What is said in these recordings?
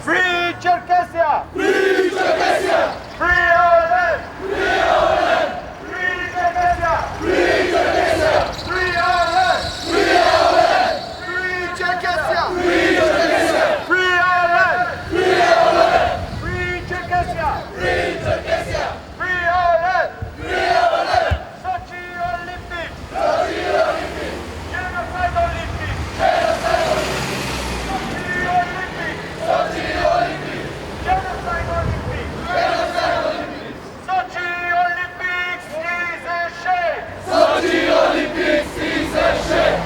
Free Cherkessia! Free Cherkessia! Free our land! Free our land! Free Cherkessia! Free Cherkessia! Free our land! Free our land! Free Cherkessia! Free Cherkessia! Free our land! Free our land! Free Cherkessia! Free Cherkessia! Free our land! Free our land! Sochi Olympics! Sochi Olympics! Genocide Olympics! Genocide Olympics! Sochi Olympics! Sochi Olympics! Genocide Olympics! Genocide Olympics! Sochi Olympics is a shame! Sochi Olympics is a shame!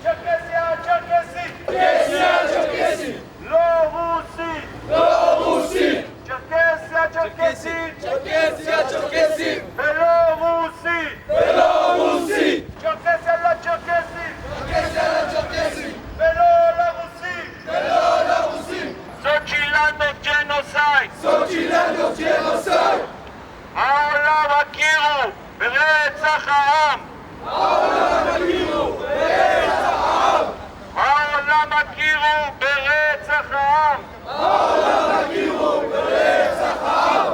Cherkessia, Cherkessi! Cherkessia, Cherkessi! Lovusi! Lovusi! Cherkessia, Cherkessi! Cherkessia, Cherkessi! Belovusi! Belorusi! Cherkessia, la Cherkessi! Cherkessia, la Cherkessi! Belorusi! Belorusi! Sochi land of genocide! Sochi land of genocide! העולם הכירו ברצח העם! העולם הכירו ברצח העם! העולם הכירו ברצח העם! העולם הכירו ברצח העם!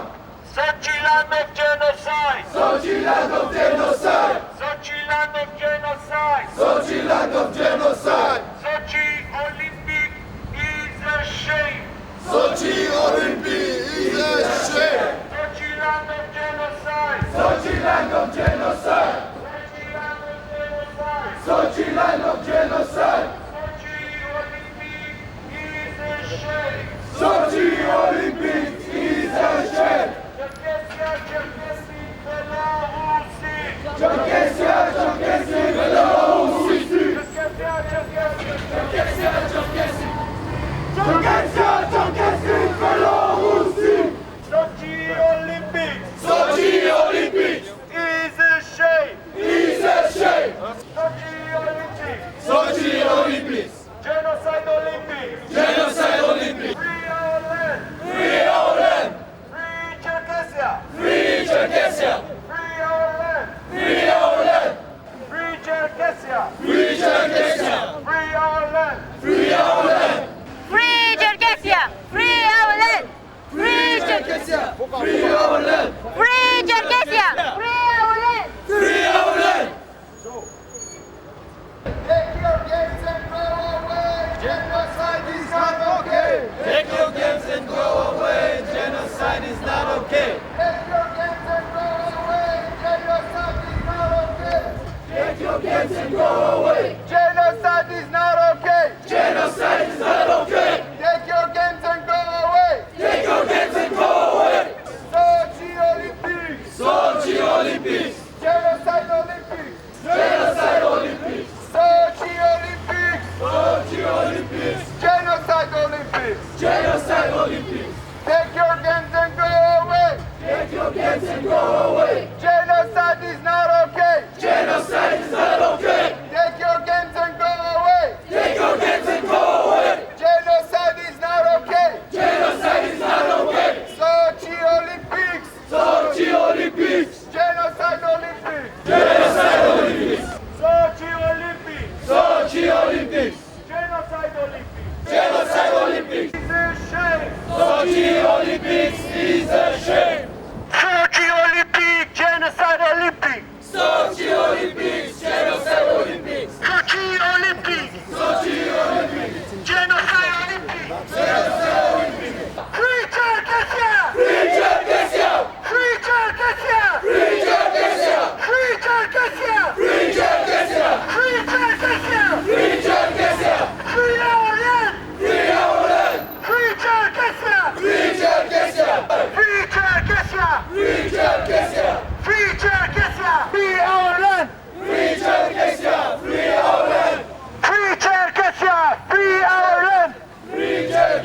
Sochi land of genocide! Sochi land of genocide! Sochi land of genocide! Sochi land of genocide! Sochi Olympic is a shame! Sochi Olympics is a shame! Sochi land of genocide! Sochi land of genocide! Sochi land of genocide! Sochi Sochi Olympics is a shame! Olympic is a shame! Cherkessia, Cherkessi, Belorusi! Cherkessia, Cherkessi! Cherkessia, Cherkessi, Belorusi! Sochi Olympic Sochi Olympics is a shame! is a shame! Sochi Olympic! Sochi Olympics! Genocide Olympic! Genocide Olympics! Free our land! Free our land! Free Cherkessia! Free Cherkessia! Free our land! Free our land! Free Cherkessia! Free Cherkessia! Free our land! Free our land! Free Cherkessia! Free our land! Free Cherkessia! Free our land! Free Cherkessia! Free our land! Free our land! Take your games and go away! Genocide is not okay! Take your games and go away. Genocide is not okay. Take your games and go away! Genocide is not okay! Take your games and go away. Genocide is not okay! Genocide is not okay. Take your games and go away! Take your games and go away. Sochi Olympics! Sochi Olympics. Genocide Olympics! Genocide Olympics. Sochi Olympics! Sochi Olympics. Genocide Olympics! Genocide Olympics. Take your games and go away! Take your games and go away. Genocide is not okay! Genocide is not okay. Take your games and go away! Take your games and go away. Genocide is not okay! Genocide is not okay. Sochi Olympics! Sochi Olympics. Genocide Olympics! Genocide Olympics. Sochi Olympics! Sochi Olympics. Genocide Olympics! Genocide Olympics. It's a shame! Sochi Olympics is a shame. Sochi Olympic! Genocide Olympic! Sochi Olympics. Genocide Olympics. Sochi Olympic! Sochi Olympics. Genocide Olympic! Genocide Olympics. Free Cherkessia! Free Cherkessia. Free Cherkessia! Free Cherkessia. Free Cherkessia! Free Cherkessia. Free Cherkessia! Free Cherkessia. Free our land! Free our land. Free Cherkessia!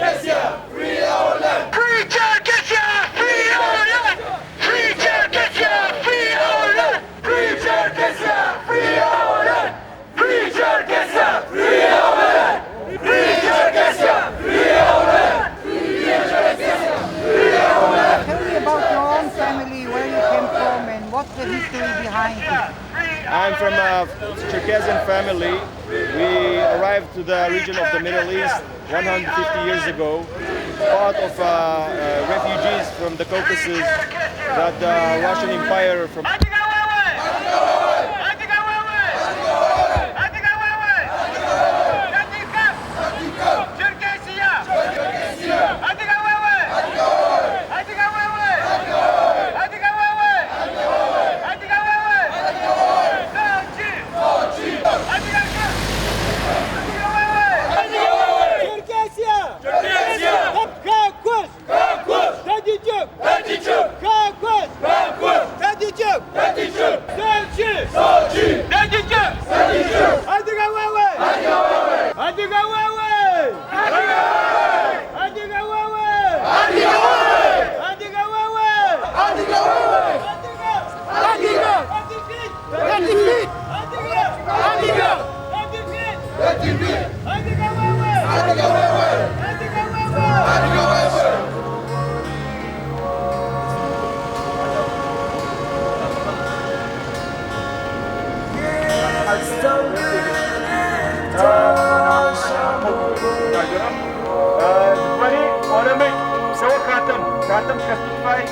Cherkessia, free our land. Free Cherkessia, free our land. Free Cherkessia, free our land. Free Cherkessia, free our land. Free Cherkessia, free our land. Free Cherkessia, free our land. Free Cherkessia, free our land. Tell me about your own family, where you came from, and what's the history behind it. I'm from a Cherkessian family. We arrived to the region of the Middle East 150 years ago, part of refugees from the Caucasus that the Russian Empire from Говори, он всего кратом кастифай,